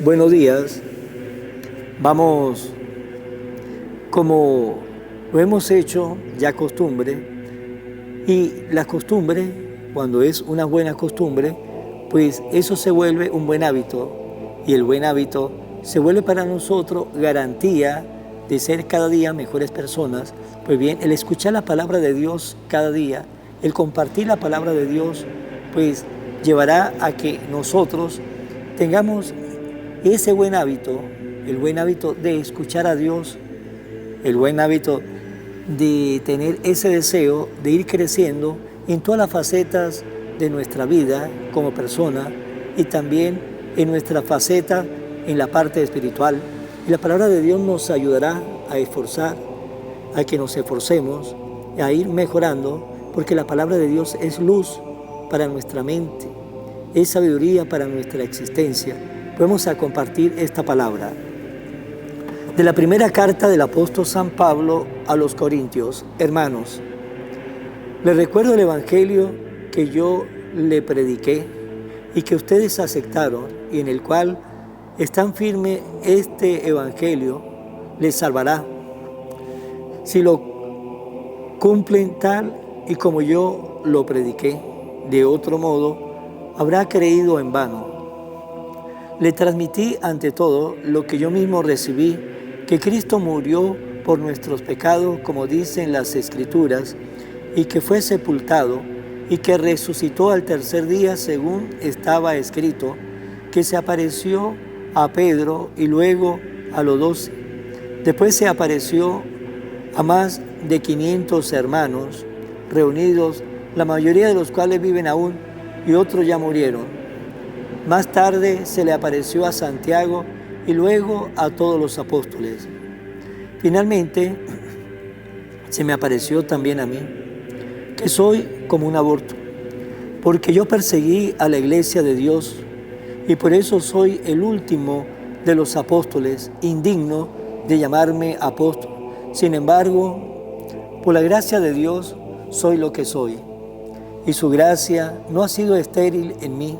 Buenos días. Vamos, como lo hemos hecho ya costumbre, y la costumbre, cuando es una buena costumbre, pues eso se vuelve un buen hábito, y el buen hábito se vuelve para nosotros garantía de ser cada día mejores personas. Pues bien, el escuchar la palabra de Dios cada día, el compartir la palabra de Dios, pues llevará a que nosotros tengamos ese buen hábito, el buen hábito de escuchar a Dios, el buen hábito de tener ese deseo de ir creciendo en todas las facetas de nuestra vida como persona y también en nuestra faceta en la parte espiritual. Y la palabra de Dios nos ayudará a esforzar, a que nos esforcemos, a ir mejorando, porque la palabra de Dios es luz para nuestra mente, es sabiduría para nuestra existencia. Vamos a compartir esta palabra de la primera carta del apóstol San Pablo a los Corintios. Hermanos, les recuerdo el evangelio que yo le prediqué y que ustedes aceptaron y en el cual están firmes. Este evangelio les salvará si lo cumplen tal y como yo lo prediqué. De otro modo, habrá creído en vano. Le transmití ante todo lo que yo mismo recibí, que Cristo murió por nuestros pecados, como dicen las Escrituras, y que fue sepultado, y que resucitó al tercer día, según estaba escrito, que se apareció a Pedro y luego a los 12. Después se apareció a más de 500 hermanos reunidos, la mayoría de los cuales viven aún, y otros ya murieron. Más tarde se le apareció a Santiago y luego a todos los apóstoles. Finalmente, se me apareció también a mí, que soy como un aborto, porque yo perseguí a la iglesia de Dios y por eso soy el último de los apóstoles, indigno de llamarme apóstol. Sin embargo, por la gracia de Dios soy lo que soy, y su gracia no ha sido estéril en mí.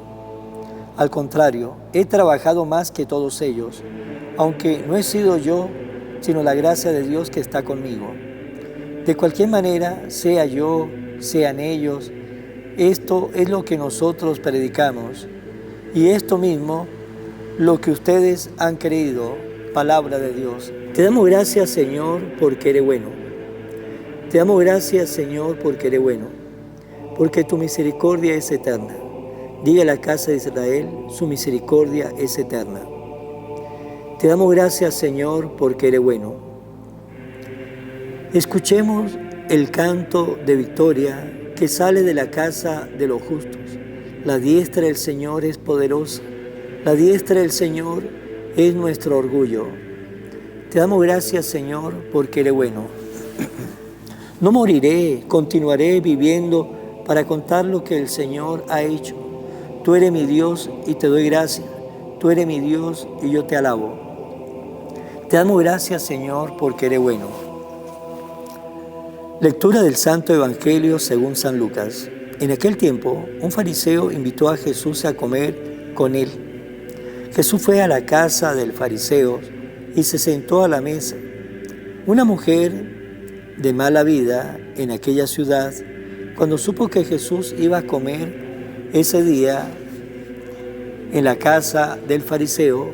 Al contrario, he trabajado más que todos ellos, aunque no he sido yo, sino la gracia de Dios que está conmigo. De cualquier manera, sea yo, sean ellos, esto es lo que nosotros predicamos, y esto mismo lo que ustedes han creído, palabra de Dios. Te damos gracias, Señor, porque eres bueno. Te damos gracias, Señor, porque eres bueno, porque tu misericordia es eterna. Diga a la casa de Israel, su misericordia es eterna. Te damos gracias, Señor, porque eres bueno. Escuchemos el canto de victoria que sale de la casa de los justos. La diestra del Señor es poderosa. La diestra del Señor es nuestro orgullo. Te damos gracias, Señor, porque eres bueno. No moriré, continuaré viviendo para contar lo que el Señor ha hecho. Tú eres mi Dios y te doy gracias. Tú eres mi Dios y yo te alabo. Te damos gracias, Señor, porque eres bueno. Lectura del Santo Evangelio según San Lucas. En aquel tiempo, un fariseo invitó a Jesús a comer con él. Jesús fue a la casa del fariseo y se sentó a la mesa. Una mujer de mala vida en aquella ciudad, cuando supo que Jesús iba a comer ese día en la casa del fariseo,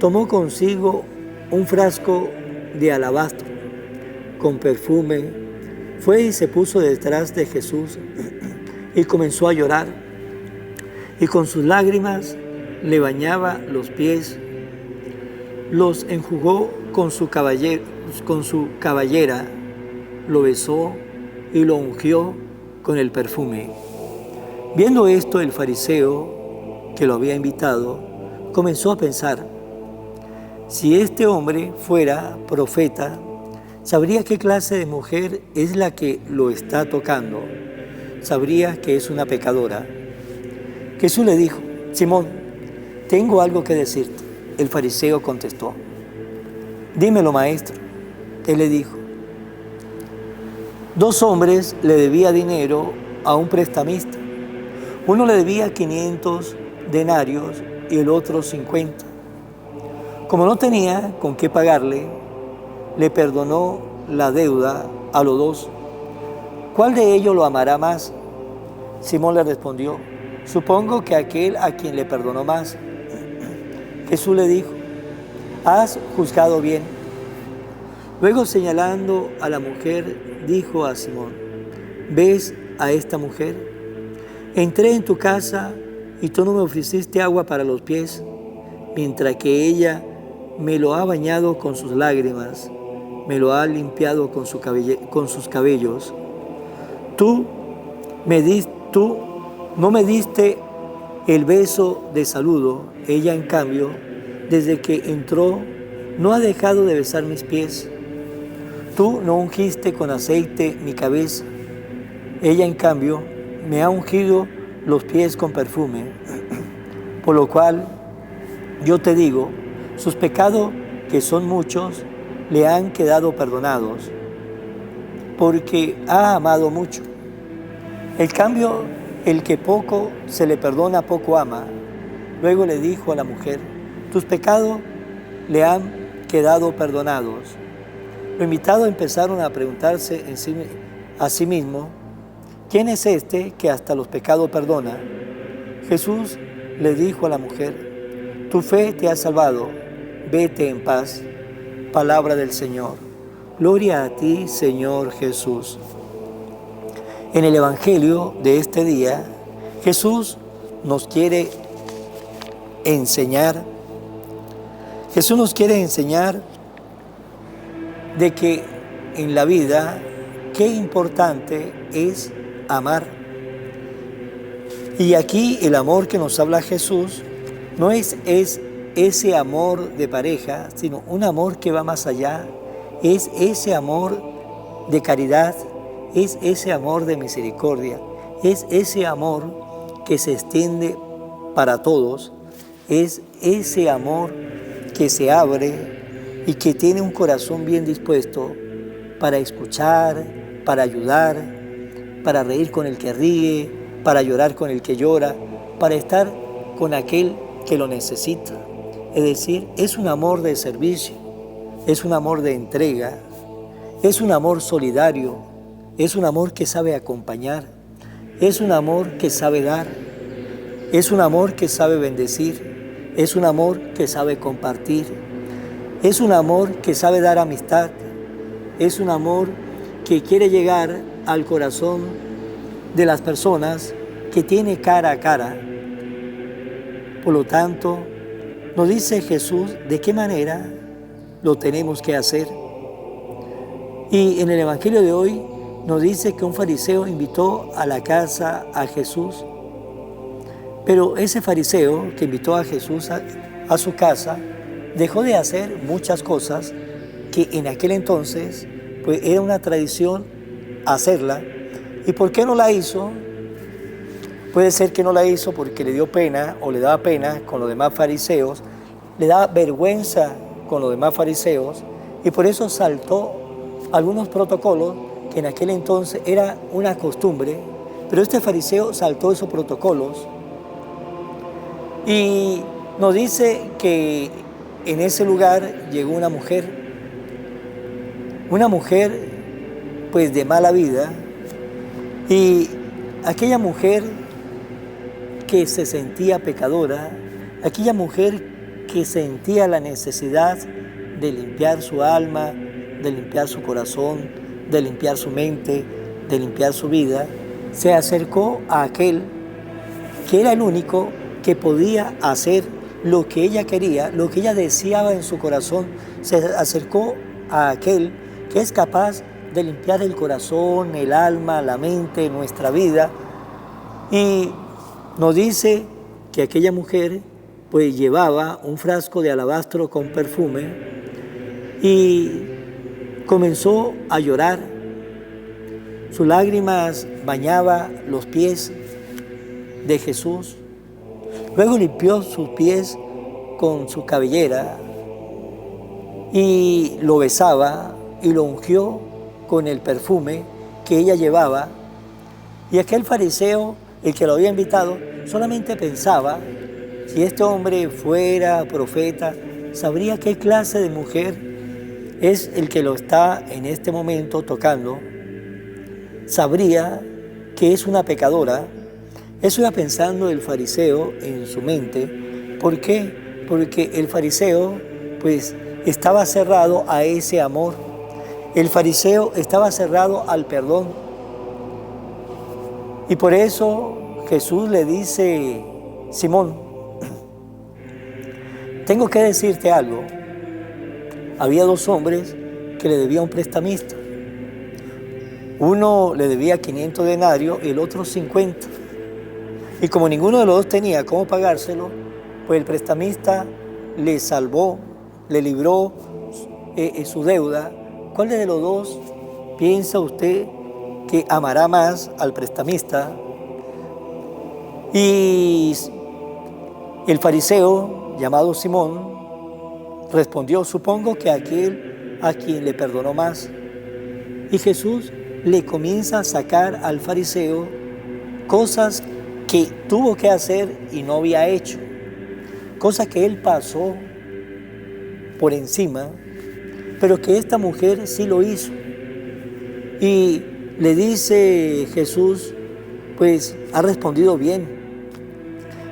tomó consigo un frasco de alabastro con perfume, fue y se puso detrás de Jesús y comenzó a llorar, y con sus lágrimas le bañaba los pies, los enjugó con su cabellera, lo besó y lo ungió con el perfume. Viendo esto, el fariseo que lo había invitado comenzó a pensar: si este hombre fuera profeta, sabría qué clase de mujer es la que lo está tocando, sabría que es una pecadora. Jesús le dijo: Simón, tengo algo que decirte. El fariseo contestó: dímelo, maestro. Él le dijo: 2 hombres le debía dinero a un prestamista. Uno le debía 500 denarios y el otro 50. Como no tenía con qué pagarle, le perdonó la deuda a los dos. ¿Cuál de ellos lo amará más? Simón le respondió: supongo que aquel a quien le perdonó más. Jesús le dijo: has juzgado bien. Luego, señalando a la mujer, dijo a Simón: ¿ves a esta mujer? Entré en tu casa y tú no me ofreciste agua para los pies, mientras que ella me lo ha bañado con sus lágrimas, me lo ha limpiado con sus cabellos. Tú no me diste el beso de saludo. Ella, en cambio, desde que entró, no ha dejado de besar mis pies. Tú no ungiste con aceite mi cabeza. Ella, en cambio, me ha ungido los pies con perfume. Por lo cual, yo te digo, sus pecados, que son muchos, le han quedado perdonados, porque ha amado mucho. En cambio, el que poco se le perdona, poco ama. Luego le dijo a la mujer: tus pecados le han quedado perdonados. Los invitados empezaron a preguntarse a sí mismos: ¿quién es este que hasta los pecados perdona? Jesús le dijo a la mujer: tu fe te ha salvado, vete en paz. Palabra del Señor. Gloria a ti, Señor Jesús. En el Evangelio de este día, Jesús nos quiere enseñar de que en la vida qué importante es amar. Y aquí el amor que nos habla Jesús no es ese amor de pareja, sino un amor que va más allá. Es ese amor de caridad, es ese amor de misericordia, es ese amor que se extiende para todos, es ese amor que se abre y que tiene un corazón bien dispuesto para escuchar, para ayudar, para reír con el que ríe, para llorar con el que llora, para estar con aquel que lo necesita. Es decir, es un amor de servicio, es un amor de entrega, es un amor solidario, es un amor que sabe acompañar, es un amor que sabe dar, es un amor que sabe bendecir, es un amor que sabe compartir, es un amor que sabe dar amistad, es un amor que quiere llegar al corazón de las personas, que tiene cara a cara. Por lo tanto, nos dice Jesús de qué manera lo tenemos que hacer. Y en el Evangelio de hoy nos dice que un fariseo invitó a la casa a Jesús, pero ese fariseo que invitó a Jesús a su casa dejó de hacer muchas cosas que en aquel entonces pues era una tradición hacerla. ¿Y por qué no la hizo? Puede ser que no la hizo porque le dio pena o le daba pena con los demás fariseos, le daba vergüenza con los demás fariseos y por eso saltó algunos protocolos que en aquel entonces era una costumbre, pero este fariseo saltó esos protocolos y nos dice que en ese lugar llegó una mujer pues de mala vida, y aquella mujer que se sentía pecadora, aquella mujer que sentía la necesidad de limpiar su alma, de limpiar su corazón, de limpiar su mente, de limpiar su vida, se acercó a aquel que era el único que podía hacer lo que ella quería, lo que ella deseaba en su corazón. Se acercó a aquel que es capaz de limpiar el corazón, el alma, la mente, nuestra vida. Y nos dice que aquella mujer pues llevaba un frasco de alabastro con perfume y comenzó a llorar. Sus lágrimas bañaban los pies de Jesús. Luego limpió sus pies con su cabellera y lo besaba y lo ungió con el perfume que ella llevaba. Y aquel fariseo, el que lo había invitado, solamente pensaba: si este hombre fuera profeta, sabría qué clase de mujer es el que lo está en este momento tocando, sabría que es una pecadora. Eso iba pensando el fariseo en su mente. ¿Por qué? Porque el fariseo pues estaba cerrado a ese amor. El fariseo estaba cerrado al perdón. Y por eso Jesús le dice: Simón, tengo que decirte algo. Había 2 hombres que le debía a un prestamista. Uno le debía 500 denarios y el otro 50. Y como ninguno de los dos tenía cómo pagárselo, pues el prestamista le salvó, le libró su deuda. ¿Cuál de los dos piensa usted que amará más al prestamista? Y el fariseo, llamado Simón, respondió: supongo que aquel a quien le perdonó más. Y Jesús le comienza a sacar al fariseo cosas que tuvo que hacer y no había hecho, cosas que él pasó por encima, pero que esta mujer sí lo hizo. Y le dice Jesús: pues ha respondido bien.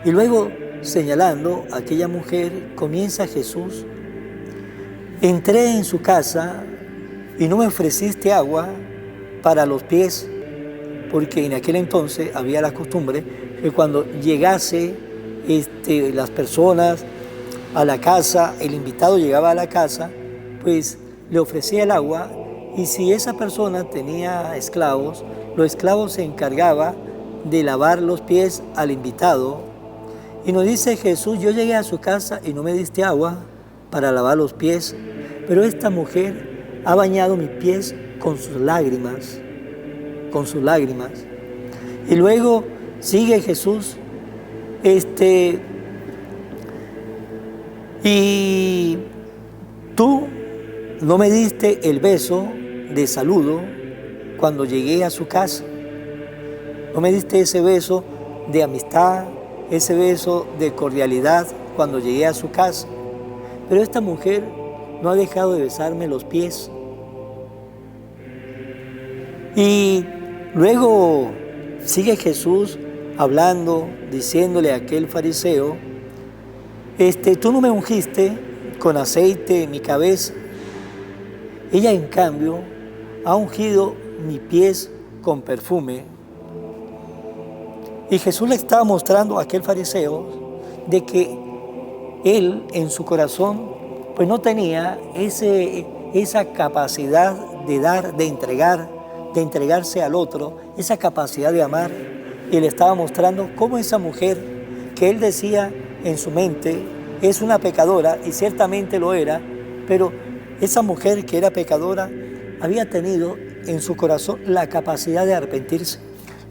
Y luego, señalando a aquella mujer, comienza Jesús: entré en su casa y no me ofreciste agua para los pies, porque en aquel entonces había la costumbre que cuando llegase las personas a la casa, el invitado llegaba a la casa, pues le ofrecía el agua, y si esa persona tenía esclavos, los esclavos se encargaban de lavar los pies al invitado. Y nos dice Jesús: yo llegué a su casa y no me diste agua para lavar los pies, pero esta mujer ha bañado mis pies con sus lágrimas, con sus lágrimas. Y luego sigue Jesús, y tú no me diste el beso de saludo cuando llegué a su casa. No me diste ese beso de amistad, ese beso de cordialidad cuando llegué a su casa. Pero esta mujer no ha dejado de besarme los pies. Y luego sigue Jesús hablando, diciéndole a aquel fariseo: tú no me ungiste con aceite mi cabeza. Ella, en cambio, ha ungido mis pies con perfume. Y Jesús le estaba mostrando a aquel fariseo de que él en su corazón pues no tenía esa capacidad de dar, de entregarse al otro, esa capacidad de amar. Y le estaba mostrando cómo esa mujer que él decía en su mente es una pecadora, y ciertamente lo era, pero esa mujer que era pecadora había tenido en su corazón la capacidad de arrepentirse,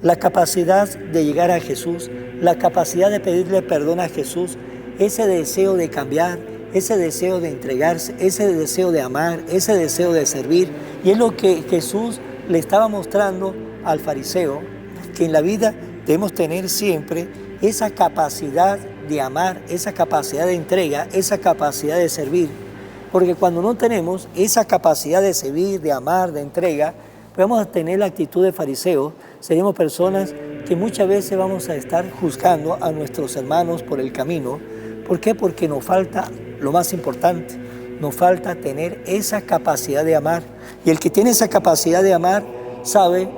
la capacidad de llegar a Jesús, la capacidad de pedirle perdón a Jesús, ese deseo de cambiar, ese deseo de entregarse, ese deseo de amar, ese deseo de servir. Y es lo que Jesús le estaba mostrando al fariseo, que en la vida debemos tener siempre esa capacidad de amar, esa capacidad de entrega, esa capacidad de servir. Porque cuando no tenemos esa capacidad de servir, de amar, de entrega, vamos a tener la actitud de fariseo. Seremos personas que muchas veces vamos a estar juzgando a nuestros hermanos por el camino. ¿Por qué? Porque nos falta lo más importante, nos falta tener esa capacidad de amar. Y el que tiene esa capacidad de amar sabe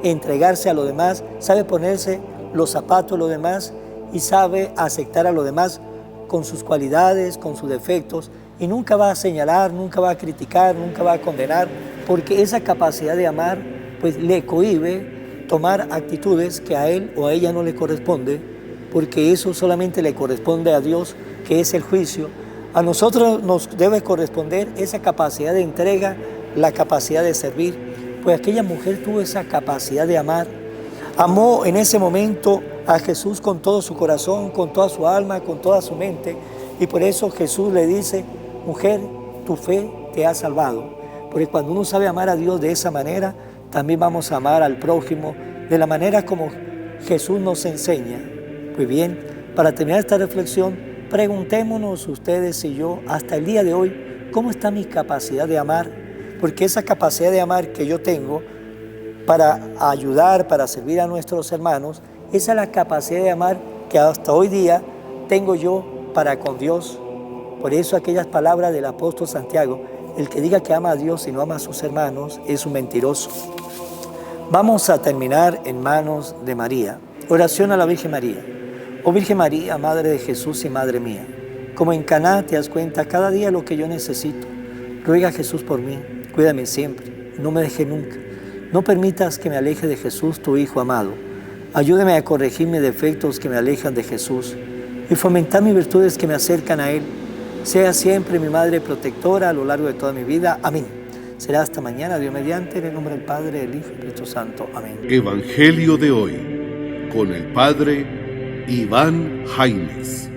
entregarse a los demás, sabe ponerse los zapatos de los demás y sabe aceptar a los demás con sus cualidades, con sus defectos, y nunca va a señalar, nunca va a criticar, nunca va a condenar, porque esa capacidad de amar pues le cohíbe tomar actitudes que a él o a ella no le corresponde, porque eso solamente le corresponde a Dios, que es el juicio. A nosotros nos debe corresponder esa capacidad de entrega, la capacidad de servir, pues aquella mujer tuvo esa capacidad de amar. Amó en ese momento a Jesús con todo su corazón, con toda su alma, con toda su mente, y por eso Jesús le dice: mujer, tu fe te ha salvado. Porque cuando uno sabe amar a Dios de esa manera, también vamos a amar al prójimo de la manera como Jesús nos enseña. Pues bien, para terminar esta reflexión, preguntémonos ustedes y yo, hasta el día de hoy, ¿cómo está mi capacidad de amar? Porque esa capacidad de amar que yo tengo para ayudar, para servir a nuestros hermanos, esa es la capacidad de amar que hasta hoy día tengo yo para con Dios. Por eso aquellas palabras del apóstol Santiago, el que diga que ama a Dios y no ama a sus hermanos es un mentiroso. Vamos a terminar en manos de María. Oración a la Virgen María. Oh Virgen María, Madre de Jesús y Madre mía, como en Caná te das cuenta cada día lo que yo necesito. Ruega a Jesús por mí, cuídame siempre, no me deje nunca. No permitas que me aleje de Jesús, tu Hijo amado. Ayúdame a corregir mis defectos que me alejan de Jesús y fomentar mis virtudes que me acercan a Él. Sea siempre mi Madre protectora a lo largo de toda mi vida. Amén. Será hasta mañana, Dios mediante, en el nombre del Padre, del Hijo y del Espíritu Santo. Amén. Evangelio de hoy, con el Padre Iván Jaimes.